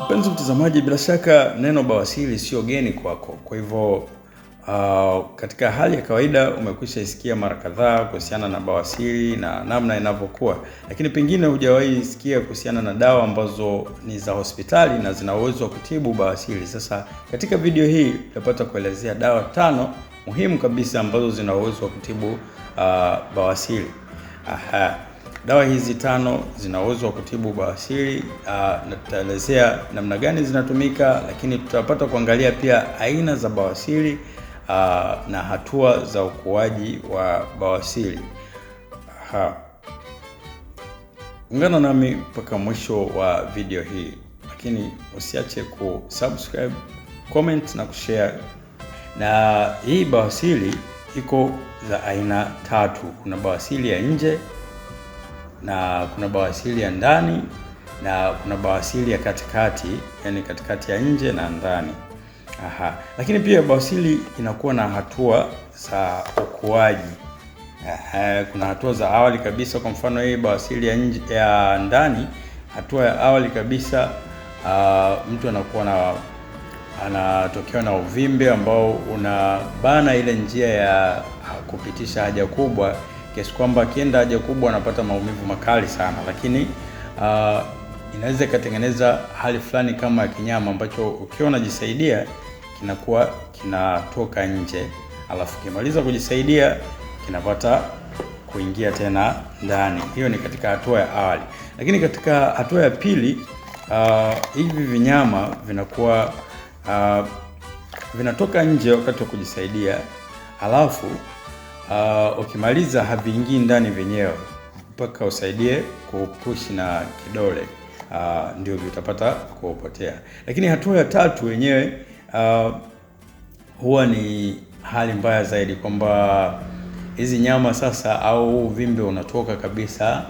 Mpenzi mtazamaji, bila shaka neno bawasiri sio geni kwako. Kwa hivyo katika hali ya kawaida umekwisha isikia mara kadhaa kuhusiana na bawasiri na namna inavyokuwa, lakini pengine hujawahi isikia kuhusiana na dawa ambazo ni za hospitali na zina uwezo wa kutibu bawasiri. Sasa katika video hii tutapata kuelezea dawa 5 muhimu kabisa ambazo zina uwezo wa kutibu bawasiri. Dawa hizi 5 zina uwezo wa kutibu bawasiri na tutaelezea namna gani zinatumika, lakini tutapata kuangalia pia aina za bawasiri na hatua za ukuaji wa bawasiri. Ungana nami mpaka mwisho wa video hii, lakini usiache kusubscribe, comment na kushare. Na hii bawasiri iko za aina 3. Kuna bawasiri ya nje, na kuna bawasiri ya ndani, na kuna bawasiri ya katikati, yani katikati ya nje na ndani. Lakini pia bawasiri inakuwa na hatua za ukuaji. Kuna hatua za awali kabisa. Kwa mfano hii bawasiri ya ndani, hatua ya awali kabisa, mtu anakuwa anatokewa na uvimbe ambao unabana ile njia ya kupitisha haja kubwa, kiasi kwamba akienda haja kubwa anapata maumivu makali sana. Lakini inaweza ikatengeneza hali fulani kama ya kinyama ambacho ukiwa unajisaidia kinakuwa kinatoka nje, alafu kimaliza kujisaidia kinapata kuingia tena ndani. Hiyo ni katika hatua ya awali. Lakini katika hatua ya pili, hivi vinyama vinakuwa vinatoka nje wakati wa kujisaidia, alafu ukimaliza haviingii ndani wenyewe mpaka usaidie kupush na kidole, ndio vitapata kupotea. Lakini hatua ya 3 wenyewe huwa ni hali mbaya zaidi, kwamba hizi nyama sasa au uvimbe unatoka kabisa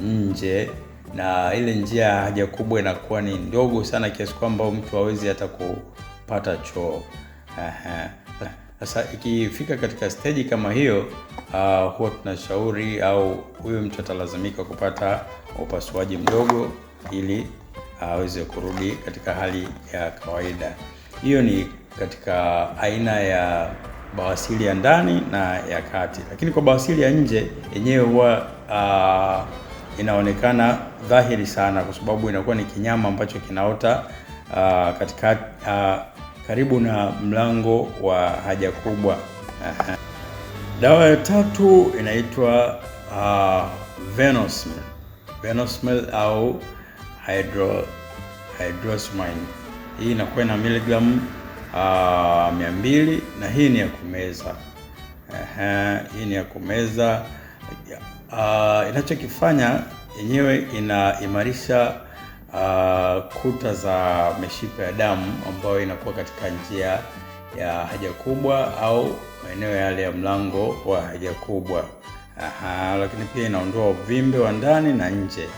nje, na ile njia ya haja kubwa inakuwa ni ndogo sana kiasi kwamba mtu hawezi hata kupata choo. Sasa ikifika katika stage kama hiyo, huwa tunashauri au huyo mtu atalazimika kupata upasuaji mdogo ili aweze kurudi katika hali ya kawaida. Hiyo ni katika aina ya bawasiri ya ndani na ya kati. Lakini kwa bawasiri ya nje yenyewe huwa inaonekana dhahiri sana, kwa sababu inakuwa ni kinyama ambacho kinaota katika karibu na mlango wa haja kubwa. Dawa ya 3 inaitwa Venosmil au Hydroxyzomine. Hii inakuwa na miligramu 200 na hii ni ya kumeza. Hii ni ya kumeza. Inachokifanya yenyewe inaimarisha kuta za mishipa ya damu ambayo inakuwa katika njia ya haja kubwa au maeneo yale ya mlango wa haja kubwa. Lakini pia inaondoa uvimbe wa ndani na nje.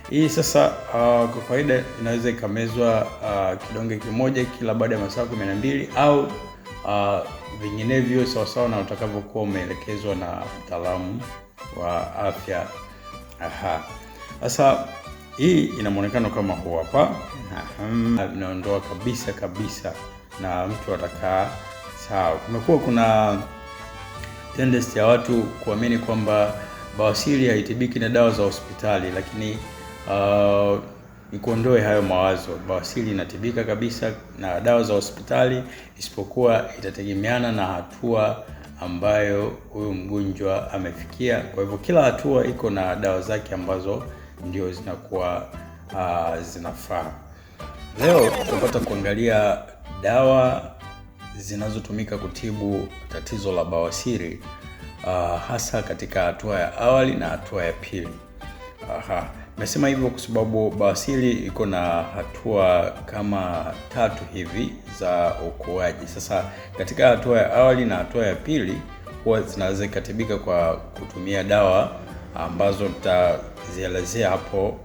Hii sasa kwa kawaida inaweza ikamezwa kidonge kimoja kila baada ya masaa 12 au vinginevyo sawasawa na utakavyokuwa umeelekezwa na mtaalamu wa afya. Sasa hii ina muonekano kama huu hapa. Inaondoa kabisa na mtu atakaa sawa. Kumekuwa kuna tendency ya watu kuamini kwamba bawasiri haitibiki na dawa za hospitali, lakini nikuondoe hayo mawazo. Bawasiri inatibika kabisa na dawa za hospitali, isipokuwa itategemeana na hatua ambayo huyu mgonjwa amefikia. Kwa hivyo kila hatua iko na dawa zake ambazo ndio zinakuwa zinafaa. Leo tutapata kuangalia dawa zinazotumika kutibu tatizo la bawasiri, hasa katika hatua ya awali na hatua ya pili. Nasema hivyo kwa sababu bawasiri iko na hatua kama 3 hivi za ukuaji. Sasa katika hatua ya awali na hatua ya pili huwa zinaweza kutibika kwa kutumia dawa ambazo tutazielezea hapo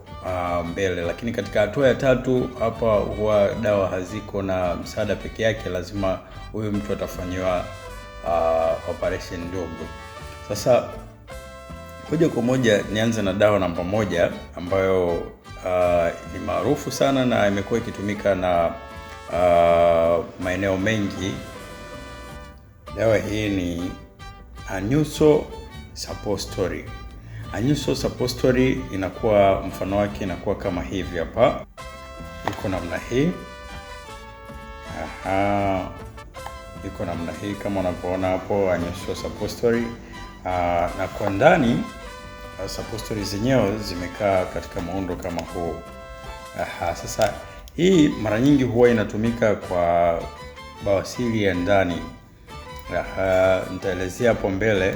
mbele. Lakini katika hatua ya 3 hapa huwa dawa haziko na msaada peke yake, lazima huyu mtu atafanyiwa operation ndogo. Sasa moja kwa moja nianze na dawa namba 1 ambayo ni maarufu sana na imekuwa ikitumika na maeneo mengi. Dawa hii ni Anyuso Suppository. Anyuso Suppository inakuwa mfano wake inakuwa kama hivi hapa. Iko namna hii. Iko namna hii kama unavyoona hapo, Anyuso Suppository. Na kwa ndani suppository zenyewe zimekaa katika muundo kama huu. Sasa hii mara nyingi huwa inatumika kwa bawasiri ya ndani. Nitaelezea hapo mbele.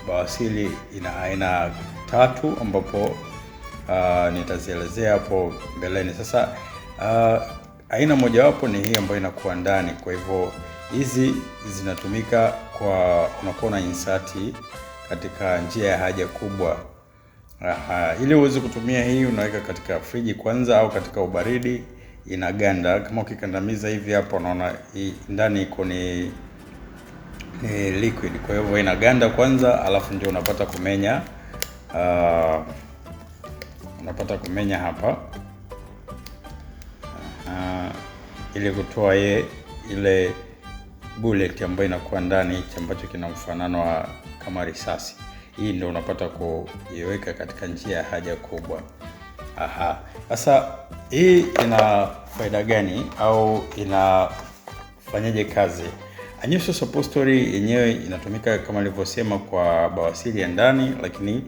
Bawasiri ina aina 3 ambapo nitazielezea hapo mbeleni. Sasa aina mojawapo ni hii ambayo inakuwa ndani. Kwa hivyo hizi zinatumika kwa unakuwa na insati katika njia ya haja kubwa. Ili uweze kutumia hii unaweka katika friji kwanza au katika ubaridi, inaganda. Kama ukikandamiza hivi hapo unaona ndani iko ni liquid. Kwa hivyo inaganda kwanza, alafu ndio unapata kumenya hapa ili kutoa ile bullet ambayo inakuwa ndani ambacho kina mfanano wa kama risasi. Hii ndio unapata kuiweka katika njia ya haja kubwa. Sasa hii ina faida gani au inafanyaje kazi? Anyuso Suppository yenyewe inatumika kama nilivyosema kwa bawasiri ya ndani, lakini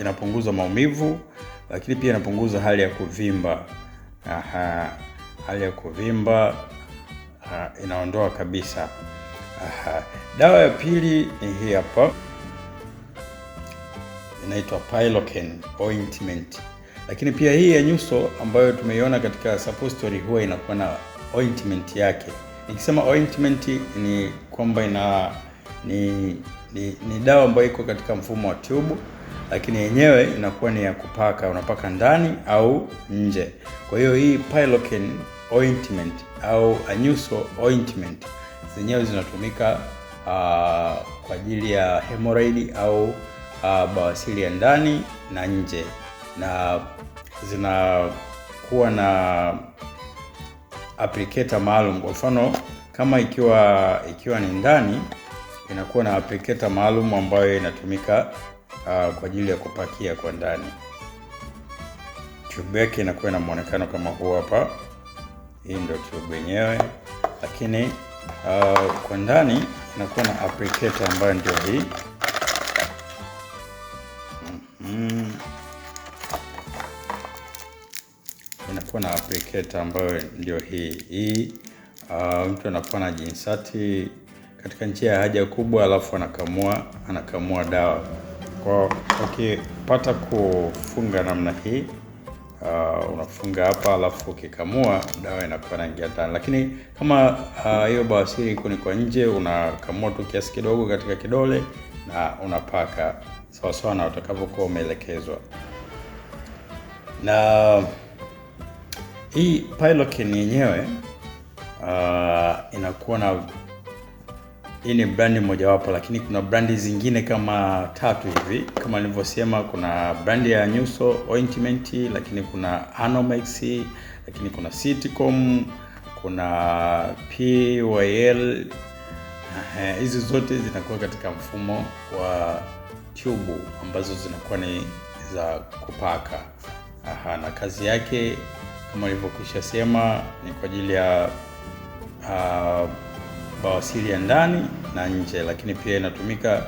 inapunguza maumivu, lakini pia inapunguza hali ya kuvimba. Hali ya kuvimba inaondoa kabisa. Dawa ya pili ni hii hapa. Inaitwa Piloken ointment. Lakini pia hii Anyuso ambayo tumeiona katika suppository huwa inakuwa na ointment yake. Nikisema ointment ni kwamba ni dawa ambayo iko katika mfumo wa tube, lakini yenyewe inakuwa ni ya kupaka, unapaka ndani au nje. Kwa hiyo hii Piloken ointment au Anyuso ointment zenyewe zinatumika kwa ajili ya hemorrhoid au bawasiri ya ndani na nje, na zinakuwa na applicator maalum. Kwa mfano kama ikiwa ni ndani, inakuwa na applicator maalum ambayo inatumika kwa ajili ya kupakia kwa ndani. Tube yake inakuwa na muonekano kama huu hapa. Hii ndio tube yenyewe, lakini kwa ndani inakuwa na applicator ambayo ndio hii. Inakuwa na applicator ambayo ndio hii. Mtu anakuwa na jinsati katika njia ya haja kubwa, alafu anakamua dawa. Kwa ukipata kufunga namna hii, unafunga hapa, alafu ukikamua dawa inakuwa inaingia ndani. Lakini kama hiyo bawasiri iko ni kwa nje, unakamua tu kiasi kidogo katika kidole na unapaka sawa na utakavyokuwa umeelekezwa. Na hii Piloken yenyewe inakuwa na, hii ni brandi mojawapo, lakini kuna brandi zingine kama 3 hivi. Kama nilivyosema, kuna brandi ya Anyuso ointment, lakini kuna Anomex, lakini kuna Citicom, kuna PYL. Hizi zote zinakuwa katika mfumo wa tube ambazo zinakuwa ni za kupaka. Na kazi yake kama nilivyokwisha sema ni kwa ajili ya bawasiri ya ndani na nje, lakini pia inatumika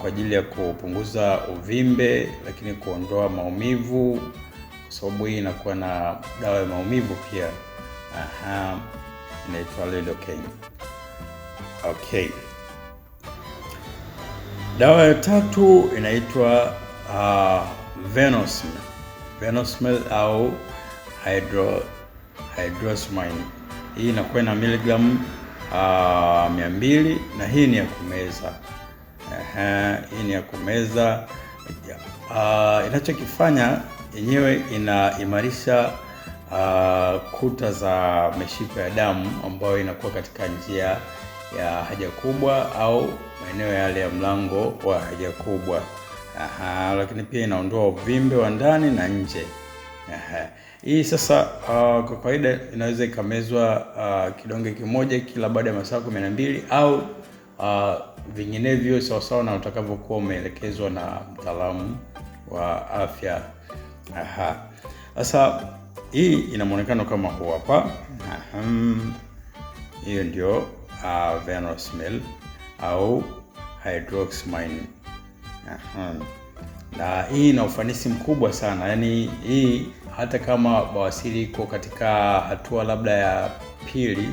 kwa ajili ya kupunguza uvimbe, lakini kuondoa maumivu, kwa sababu hii inakuwa na dawa ya maumivu pia. Inaitwa Lidocaine. Okay. Dawa ya 3 inaitwa Venosmil au Hydrosamine. Hii inakuwa na miligramu 200, na hii ni ya kumeza. Hii ni ya kumeza. Inachokifanya yenyewe, inaimarisha kuta za mishipa ya damu ambayo inakuwa katika njia ya haja kubwa au maeneo yale ya mlango wa haja kubwa. Lakini pia inaondoa uvimbe wa ndani na nje. Hii sasa kwa kawaida inaweza ikamezwa kidonge kimoja kila baada ya masaa 12 au vinginevyo sawasawa na utakavyokuwa umeelekezwa na mtaalamu wa afya. Sasa hii ina muonekano kama huu hapa. Hiyo ndio Venospel au hydroxyzine. Na hii ina ufanisi mkubwa sana. Yaani hii hata kama bawasiri iko katika hatua labda ya pili,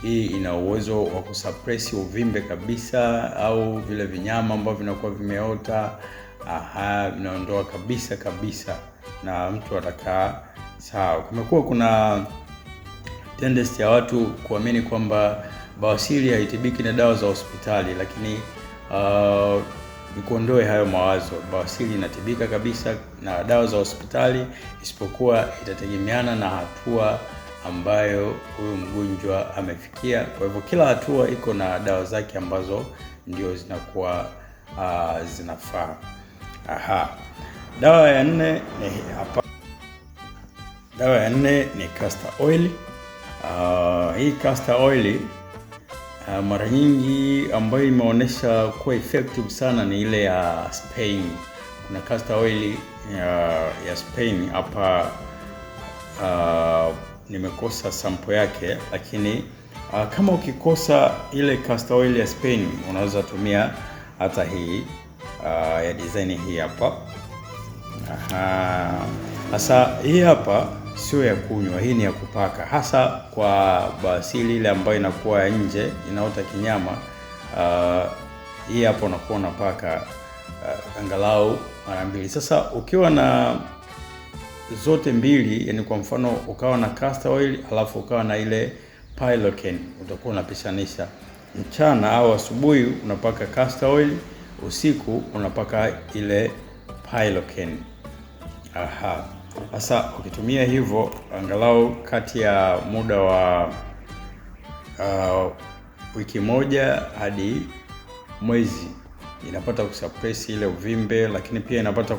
hii ina uwezo wa kusuppress uvimbe kabisa, au vile vinyama ambavyo vinakuwa vimeota, vinaondoa kabisa na mtu atakaa sawa. Kumekuwa kuna tendency ya watu kuamini kwamba bawasiri haitibiki na dawa za hospitali, lakini nikuondoe hayo mawazo. Bawasiri inatibika kabisa na dawa za hospitali, isipokuwa itategemeana na hatua ambayo huyu mgonjwa amefikia. Kwa hivyo kila hatua iko na dawa zake ambazo ndio zinakuwa zinafaa. Dawa ya 4 ni hapa. Dawa ya 4 ni castor oil. Hii castor oil mara nyingi ambayo imeonyesha kuwa effective sana ni ile ya Spain. Kuna castor oil ya Spain hapa, nimekosa sample yake, lakini kama ukikosa ile castor oil ya Spain unaweza tumia hata hii ya design hii hapa. Sasa hii hapa sio ya kunywa, hii ni ya kupaka, hasa kwa bawasiri ile ambayo inakuwa nje inaota kinyama. Hii hapa unakuwa unapaka angalau mara 2. Sasa ukiwa na zote mbili, yani kwa mfano ukawa na castor oil alafu ukawa na ile Piloken, utakuwa unapishanisha. Mchana au asubuhi unapaka castor oil, usiku unapaka ile Piloken. Sasa ukitumia hivyo angalau kati ya muda wa wiki moja hadi mwezi, inapata kusuppress ile uvimbe, lakini pia inapata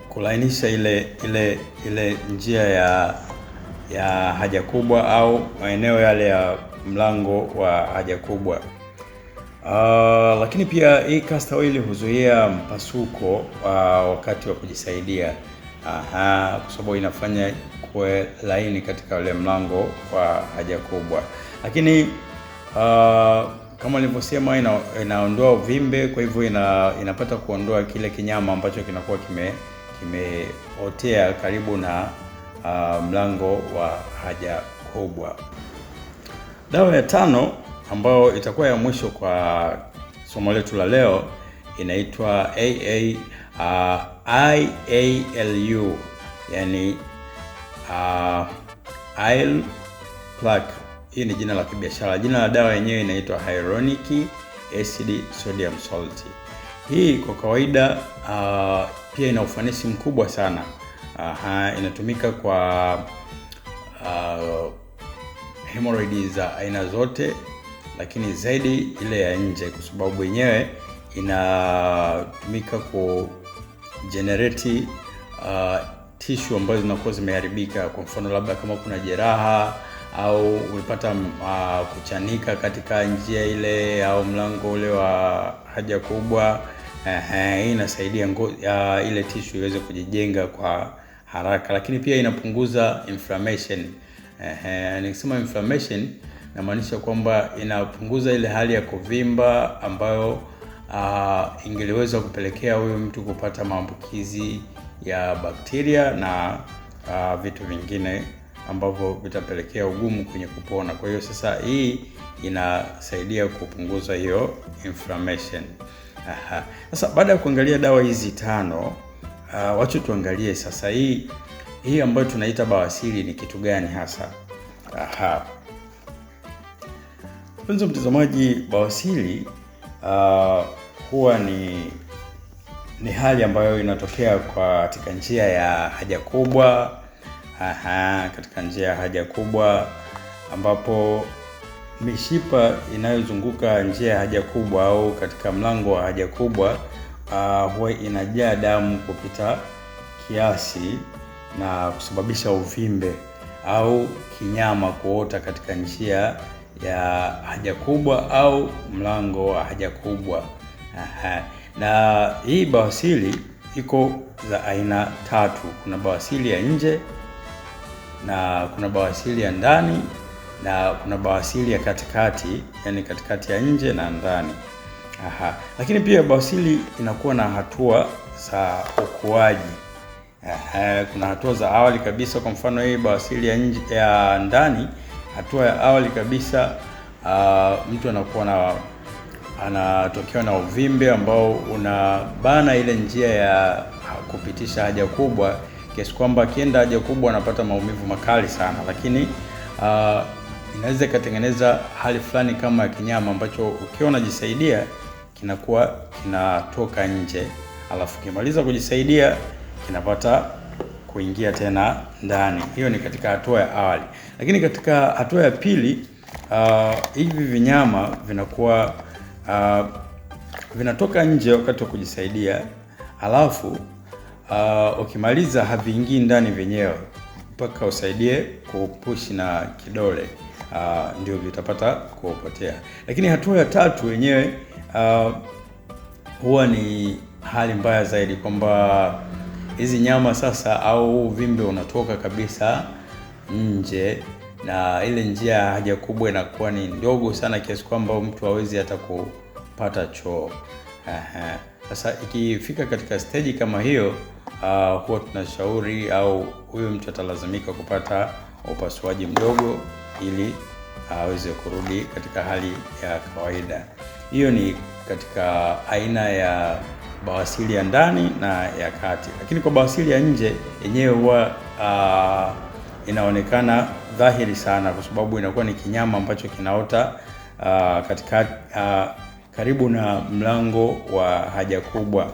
kulainisha ile njia ya haja kubwa au maeneo yale ya mlango wa haja kubwa. Lakini pia hii castor oil huzuia mpasuko wakati wa kujisaidia, kwa sababu inafanya kuwe laini katika ule mlango wa haja kubwa. Lakini kama nilivyosema, inaondoa uvimbe, kwa hivyo inapata kuondoa kile kinyama ambacho kinakuwa kimeotea karibu na mlango wa haja kubwa. Dawa ya 5 ambayo itakuwa ya mwisho kwa somo letu la leo inaitwa IALU, yani Iron Plaque. Hii ni jina la kibiashara. Jina la dawa yenyewe inaitwa Hyaluronic Acid Sodium Salt. Hii kwa kawaida pia ina ufanisi mkubwa sana. Inatumika kwa hemorrhoids za aina zote, lakini zaidi ile ya nje, kwa sababu yenyewe inatumika ku generate tissue ambazo zinakuwa zimeharibika. Kwa mfano labda kama kuna jeraha au ulipata kuchanika katika njia ile au mlango ule wa haja kubwa, hii inasaidia ile tissue iweze kujijenga kwa haraka. Lakini pia inapunguza inflammation. Nikisema inflammation namaanisha kwamba inapunguza ile hali ya kuvimba ambayo ingeliweza kupelekea huyu mtu kupata maambukizi ya bakteria na vitu vingine ambavyo vitapelekea ugumu kwenye kupona. Kwa hiyo sasa hii inasaidia kupunguza hiyo inflammation. Sasa baada ya kuangalia dawa hizi 5, wacha tuangalie sasa hii ambayo tunaita bawasiri ni kitu gani hasa. Mpenzi mtazamaji, bawasiri huwa ni hali ambayo inatokea katika njia ya haja kubwa. Katika njia ya haja kubwa ambapo mishipa inayozunguka njia ya haja kubwa au katika mlango wa haja kubwa huwa inajaa damu kupita kiasi na kusababisha uvimbe au kinyama kuota katika njia ya haja kubwa au mlango wa haja kubwa. Na hii bawasiri iko za aina tatu. Kuna bawasiri ya nje, na kuna bawasiri ya ndani, na kuna bawasiri ya katikati, yani katikati ya nje na ndani. Lakini pia bawasiri inakuwa na hatua za ukuaji. Kuna hatua za awali kabisa. Kwa mfano hii bawasiri ya nje, ya ndani, hatua ya awali kabisa, mtu anakuwa anatokewa na uvimbe ambao unabana ile njia ya kupitisha haja kubwa, kiasi kwamba akienda haja kubwa anapata maumivu makali sana. Lakini inaweza ikatengeneza hali fulani kama ya kinyama ambacho ukiwa unajisaidia kinakuwa kinatoka nje, alafu kimaliza kujisaidia kinapata kuingia tena ndani. Hiyo ni katika hatua ya awali. Lakini katika hatua ya pili, hivi vinyama vinakuwa vinatoka nje wakati wa kujisaidia, alafu ukimaliza haviingii ndani venyewe mpaka usaidie kupush na kidole, ndio vitapata kupotea. Lakini hatua ya tatu wenyewe huwa ni hali mbaya zaidi, kwamba hizi nyama sasa au uvimbe unatoka kabisa nje na ile njia ya haja kubwa inakuwa ni ndogo sana kiasi kwamba mtu hawezi hata kupata choo. Sasa ikifika katika stage kama hiyo, huwa tunashauri au huyo mtu atalazimika kupata upasuaji mdogo ili aweze kurudi katika hali ya kawaida. Hiyo ni katika aina ya bawasiri ya ndani na ya kati. Lakini kwa bawasiri ya nje yenyewe huwa inaonekana dhahiri sana, kwa sababu inakuwa ni kinyama ambacho kinaota katika karibu na mlango wa haja kubwa.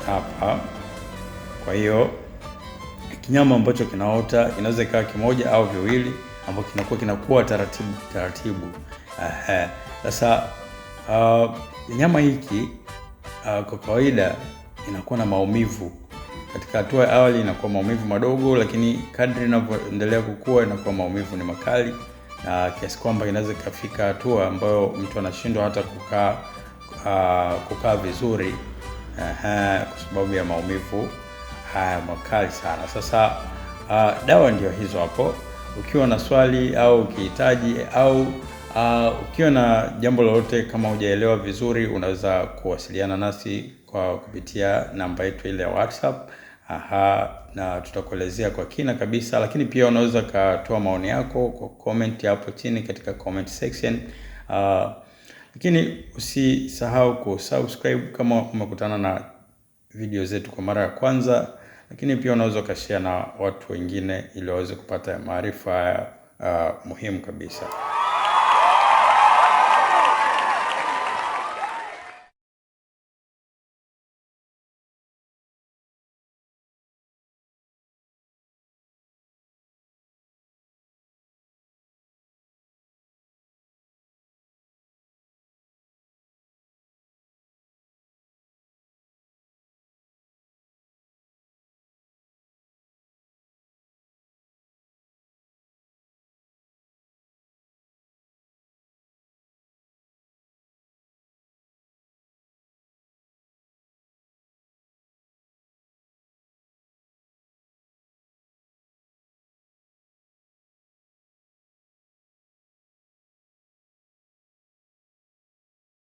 Hapa. Kwa hiyo kinyama ambacho kinaota inaweza ikawa kimoja au viwili, ambapo kinakuwa taratibu. Sasa nyama hiki kwa kawaida inakuwa na maumivu. Katika hatua ya awali inakuwa maumivu madogo, lakini kadri inavyoendelea kukua inakuwa maumivu ni makali, na kiasi kwamba inaweza kufika hatua ambayo mtu anashindwa hata kukaa vizuri kwa sababu ya maumivu haya makali sana. Sasa dawa ndio hizo hapo. Ukiwa na swali au ukihitaji au ukiwa na jambo lolote kama hujaelewa vizuri, unaweza kuwasiliana nasi kwa kupitia namba yetu ile ya WhatsApp. Na tutakuelezea kwa kina kabisa. Lakini pia unaweza kutoa maoni yako kwa comment hapo chini katika comment section. Lakini usisahau kusubscribe kama umekutana na video zetu kwa mara ya kwanza. Lakini pia unaweza kushare na watu wengine ili waweze kupata maarifa muhimu kabisa.